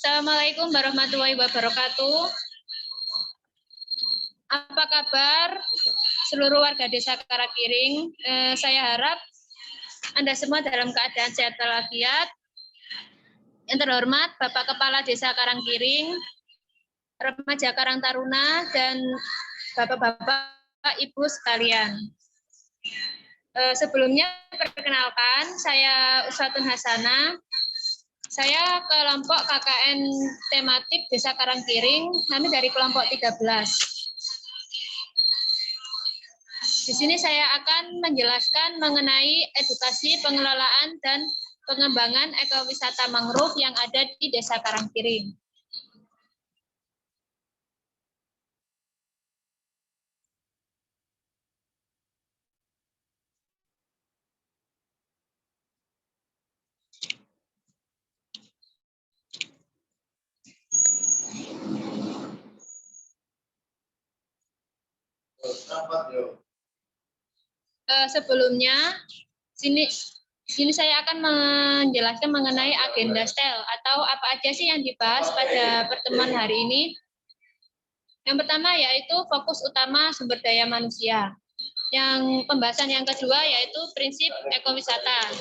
Assalamualaikum warahmatullahi wabarakatuh. Apa kabar seluruh warga Desa Karangkiring? Saya harap Anda semua dalam keadaan sehat walafiat. Yang terhormat Bapak Kepala Desa Karangkiring, Remaja Karang Taruna, dan Bapak-bapak, Ibu sekalian. Sebelumnya perkenalkan, saya Uswatun Hasanah. Saya kelompok KKN tematik Desa Karangkiring, kami dari kelompok 13. Di sini saya akan menjelaskan mengenai edukasi pengelolaan dan pengembangan ekowisata mangrove yang ada di Desa Karangkiring. Sebelumnya, sini saya akan menjelaskan mengenai agenda STEL atau apa aja sih yang dibahas pada pertemuan hari ini. Yang pertama yaitu fokus utama sumber daya manusia. Yang pembahasan yang kedua yaitu prinsip ekowisata.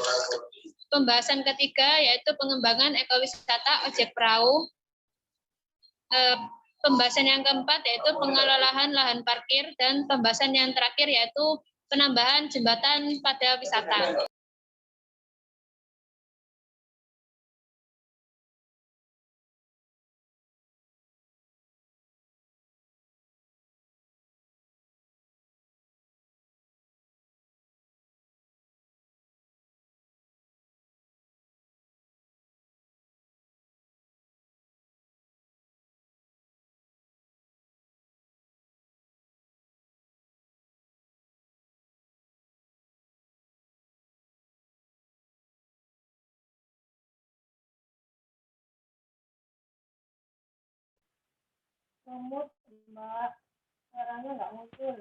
Pembahasan ketiga yaitu pengembangan ekowisata objek perahu. Pembahasan yang keempat yaitu pengelolaan lahan parkir, dan pembahasan yang terakhir yaitu penambahan jembatan pada wisata. Mbak, suaranya nggak muncul.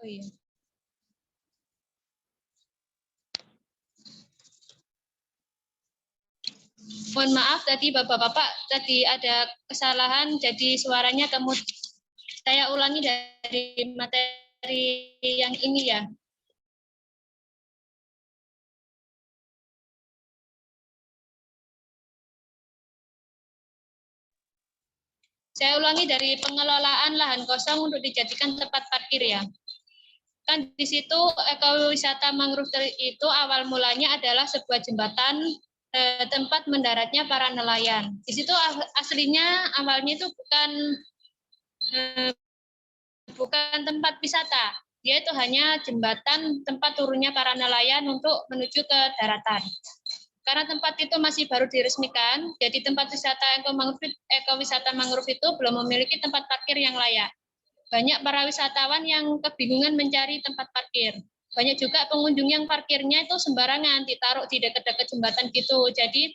Oh iya. Mohon maaf tadi Bapak-bapak tadi ada kesalahan jadi suaranya saya ulangi dari materi yang ini ya. Saya ulangi dari pengelolaan lahan kosong untuk dijadikan tempat parkir ya. Kan di situ ekowisata mangrove itu awal mulanya adalah sebuah jembatan tempat mendaratnya para nelayan. Di situ aslinya awalnya itu bukan tempat wisata. Dia itu hanya jembatan tempat turunnya para nelayan untuk menuju ke daratan. Karena tempat itu masih baru diresmikan, jadi tempat wisata ekowisata mangrove itu belum memiliki tempat parkir yang layak. Banyak para wisatawan yang kebingungan mencari tempat parkir. Banyak juga pengunjung yang parkirnya itu sembarangan, ditaruh di dekat-dekat jembatan gitu. Jadi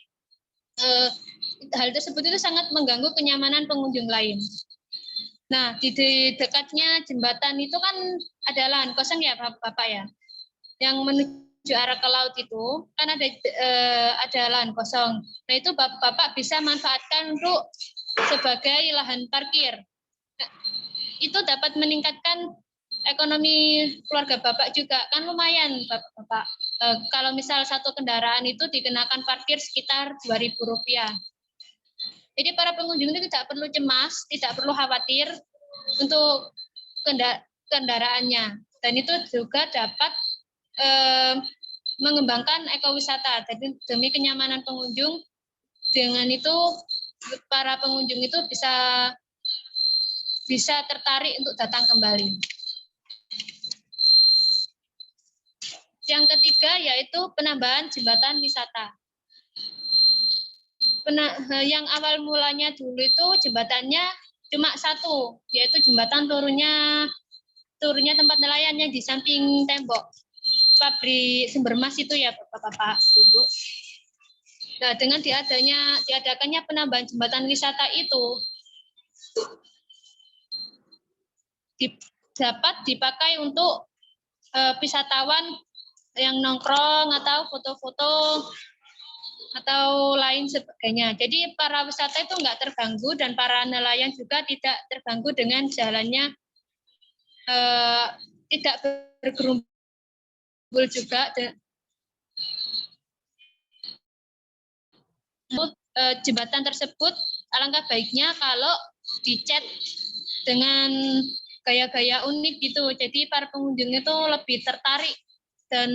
hal tersebut itu sangat mengganggu kenyamanan pengunjung lain. Nah, di dekatnya jembatan itu kan ada lahan kosong ya, Bapak ya. Yang menuju arah ke laut itu kan ada lahan kosong. Nah, itu Bapak bisa manfaatkan untuk sebagai lahan parkir. Nah, itu dapat meningkatkan ekonomi keluarga Bapak juga. Kan lumayan, Bapak. Kalau misal satu kendaraan itu dikenakan parkir sekitar Rp2.000. Jadi para pengunjung itu tidak perlu cemas, tidak perlu khawatir untuk kendaraannya. Dan itu juga dapat mengembangkan ekowisata. Jadi demi kenyamanan pengunjung, dengan itu para pengunjung itu bisa tertarik untuk datang kembali. Yang ketiga yaitu penambahan jembatan wisata. Yang awal mulanya dulu itu jembatannya cuma satu, yaitu jembatan turunnya tempat nelayan yang di samping tembok pabrik sumber emas itu ya Bapak-bapak, Ibu. Nah, dengan diadakannya penambahan jembatan wisata itu dapat dipakai untuk wisatawan yang nongkrong atau foto-foto atau lain sebagainya. Jadi para wisata itu nggak terganggu dan para nelayan juga tidak terganggu dengan jalannya tidak bergerumbul juga. Jembatan tersebut alangkah baiknya kalau dicat dengan gaya-gaya unik gitu. Jadi para pengunjung itu lebih tertarik dan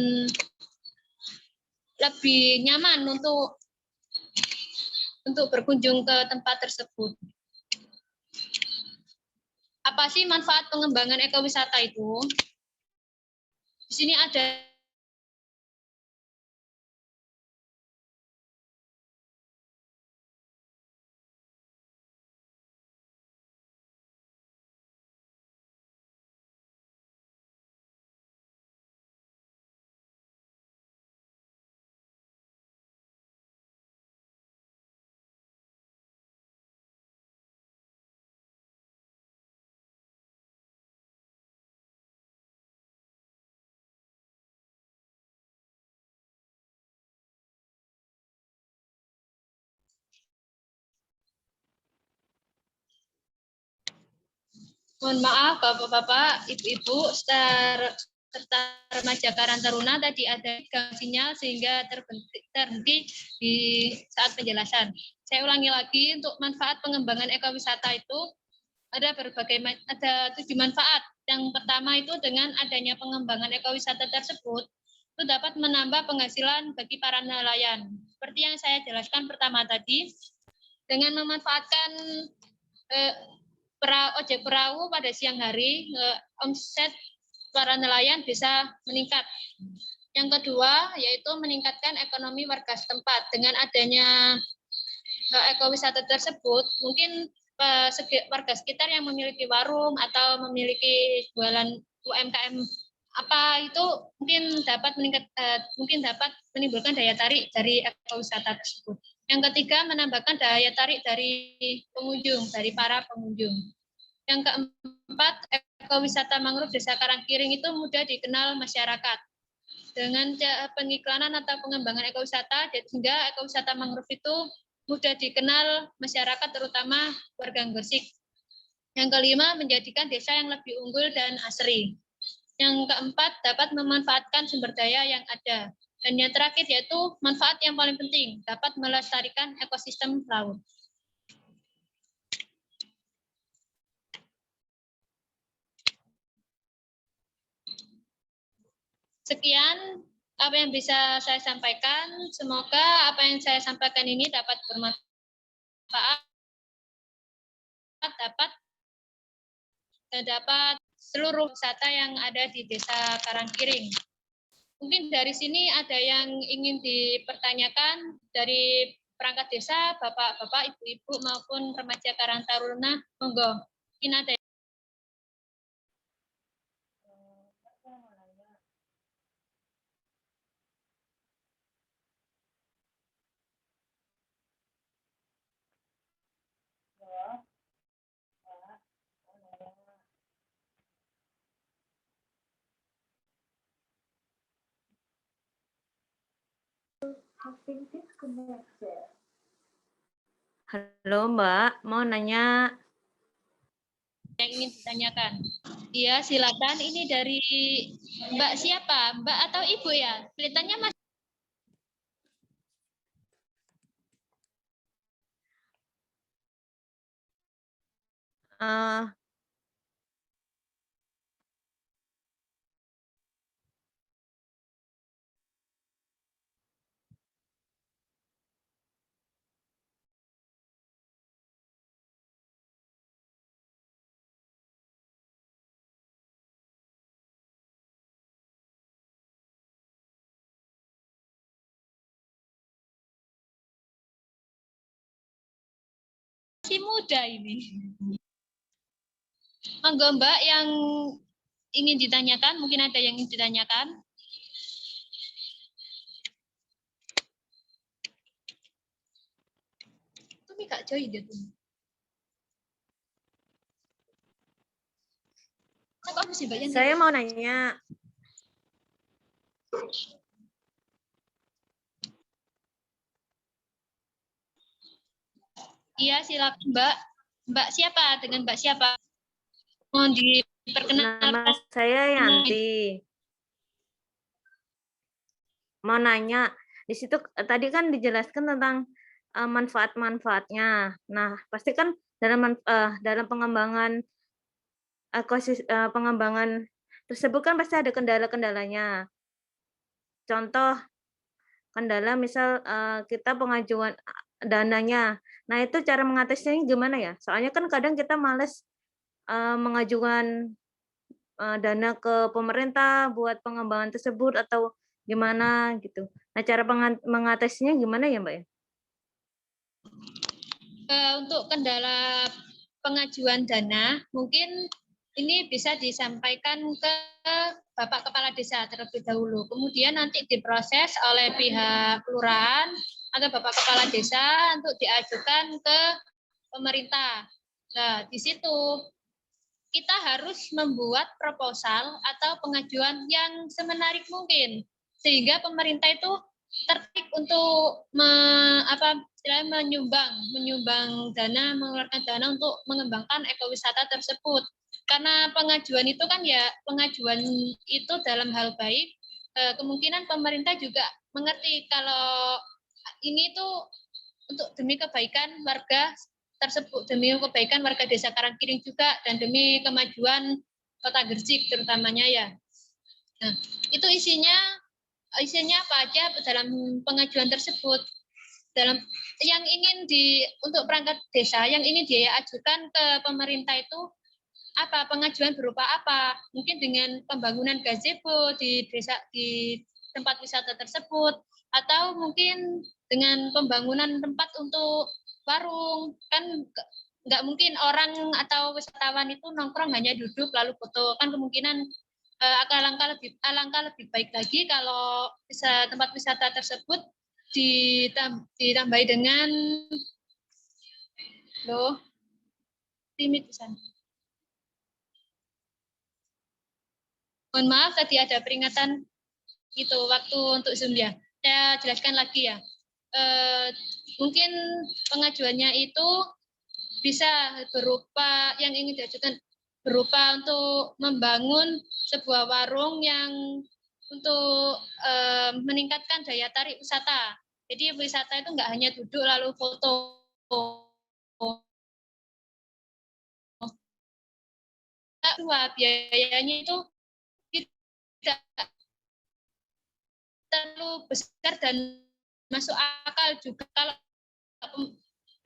lebih nyaman untuk berkunjung ke tempat tersebut. Apa sih manfaat pengembangan ekowisata itu? Di sini ada mohon maaf Bapak-bapak, Ibu-ibu, serta remaja Karang Taruna tadi ada sinyal sehingga terhenti di saat penjelasan. Saya ulangi lagi, untuk manfaat pengembangan ekowisata itu ada 7 manfaat. Yang pertama itu dengan adanya pengembangan ekowisata tersebut itu dapat menambah penghasilan bagi para nelayan. Seperti yang saya jelaskan pertama tadi, dengan memanfaatkan ojek perahu pada siang hari, omset para nelayan bisa meningkat. Yang kedua yaitu meningkatkan ekonomi warga setempat. Dengan adanya ekowisata tersebut, mungkin warga sekitar yang memiliki warung atau memiliki jualan UMKM apa itu mungkin dapat menimbulkan daya tarik dari ekowisata tersebut. Yang ketiga, menambahkan daya tarik dari para pengunjung. Yang keempat, ekowisata mangrove Desa Karangkiring itu mudah dikenal masyarakat. Dengan pengiklanan atau pengembangan ekowisata, sehingga ekowisata mangrove itu mudah dikenal masyarakat, terutama warga Gresik. Yang kelima, menjadikan desa yang lebih unggul dan asri. Yang keempat, dapat memanfaatkan sumber daya yang ada. Dan yang terakhir yaitu manfaat yang paling penting, dapat melestarikan ekosistem laut. Sekian apa yang bisa saya sampaikan. Semoga apa yang saya sampaikan ini dapat bermanfaat, dapat seluruh wisata yang ada di Desa Karangkiring. Mungkin dari sini ada yang ingin dipertanyakan dari perangkat desa, bapak-bapak, ibu-ibu maupun remaja Karang Taruna, monggo. Mungkin ada. Halo Mbak, mau nanya. Yang ingin ditanyakan. Iya, silakan. Ini dari Mbak siapa? Mbak atau Ibu ya? Kelihatannya Mas. Masih muda ini. Monggo Mbak yang ingin ditanyakan, mungkin ada yang ingin ditanyakan. Itu Kak Joy dia tuh. Saya mau nanya. Iya, silakan Mbak. Mbak siapa? Dengan Mbak siapa? Mohon diperkenalkan. Nama saya Yanti. Mau nanya, di situ tadi kan dijelaskan tentang manfaat-manfaatnya. Nah, pasti kan dalam pengembangan pengembangan tersebut kan pasti ada kendala-kendalanya. Contoh kendala misal kita pengajuan dananya. Nah, itu cara mengatasinya gimana ya? Soalnya kan kadang kita males mengajukan dana ke pemerintah buat pengembangan tersebut atau gimana gitu. Nah, cara mengatasinya gimana ya, Mbak ya? Untuk kendala pengajuan dana, mungkin ini bisa disampaikan ke Bapak Kepala Desa terlebih dahulu. Kemudian nanti diproses oleh pihak kelurahan atau Bapak Kepala Desa untuk diajukan ke pemerintah. Nah, di situ kita harus membuat proposal atau pengajuan yang semenarik mungkin sehingga pemerintah itu tertarik untuk menyumbang dana, mengeluarkan dana untuk mengembangkan ekowisata tersebut. Karena pengajuan itu kan ya pengajuan itu dalam hal baik, kemungkinan pemerintah juga mengerti kalau ini tuh untuk demi kebaikan warga tersebut, demi kebaikan warga Desa Karangkiring juga dan demi kemajuan Kota Gresik terutamanya ya. Nah, itu isinya apa aja dalam pengajuan tersebut. Dalam yang ingin untuk perangkat desa yang ingin diajukan ke pemerintah itu apa, pengajuan berupa apa? Mungkin dengan pembangunan gazebo di desa, di tempat wisata tersebut, atau mungkin dengan pembangunan tempat untuk warung. Kan nggak mungkin orang atau wisatawan itu nongkrong hanya duduk lalu foto. Kan kemungkinan alangkah lebih baik lagi kalau tempat wisata tersebut ditambahi dengan timit di sana. Mohon maaf tadi ada peringatan itu waktu untuk Zoom ya. Saya jelaskan lagi ya. Mungkin pengajuannya itu bisa berupa yang ingin diajukan berupa untuk membangun sebuah warung yang untuk meningkatkan daya tarik wisata. Jadi wisata itu nggak hanya duduk lalu foto. Kedua, biayanya itu tidak terlalu besar dan masuk akal juga. Kalau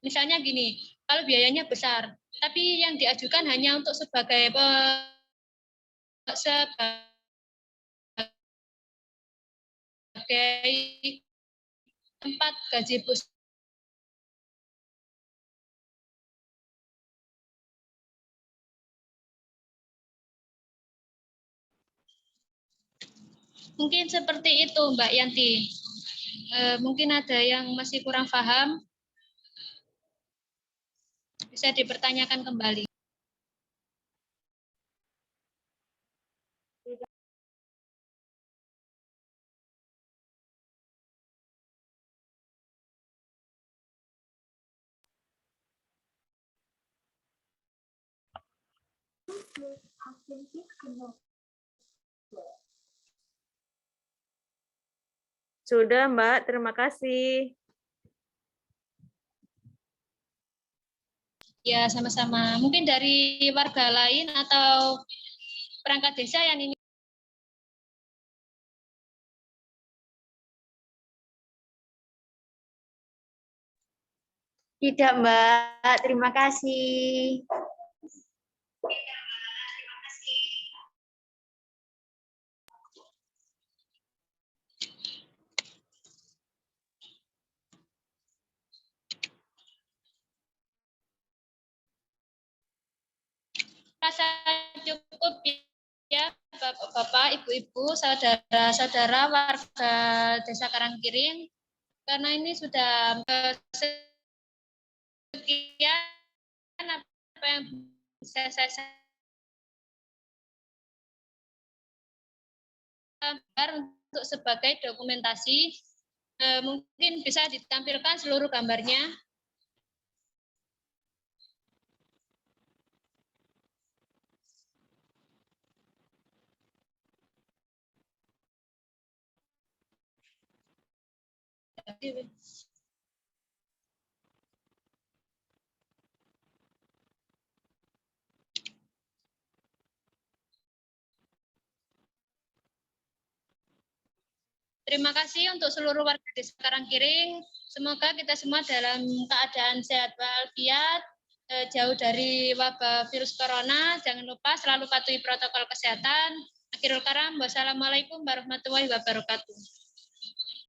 misalnya gini, kalau biayanya besar, tapi yang diajukan hanya untuk sebagai tempat gaji bos. Mungkin seperti itu Mbak Yanti. Mungkin ada yang masih kurang paham, bisa dipertanyakan kembali. Sudah, Mbak. Terima kasih. Ya, sama-sama. Mungkin dari warga lain atau perangkat desa yang ini. Tidak, Mbak. Terima kasih. Rasa cukup ya Bapak, Ibu-ibu, saudara-saudara warga Desa Karangkiring, karena ini sudah sekian apa yang bisa saya sampaikan untuk sebagai dokumentasi. Mungkin bisa ditampilkan seluruh gambarnya. Terima kasih untuk seluruh warga Desa Karangkiring. Semoga kita semua dalam keadaan sehat walafiat, jauh dari wabah virus corona. Jangan lupa selalu patuhi protokol kesehatan. Akhirul kalam, wassalamualaikum warahmatullahi wabarakatuh.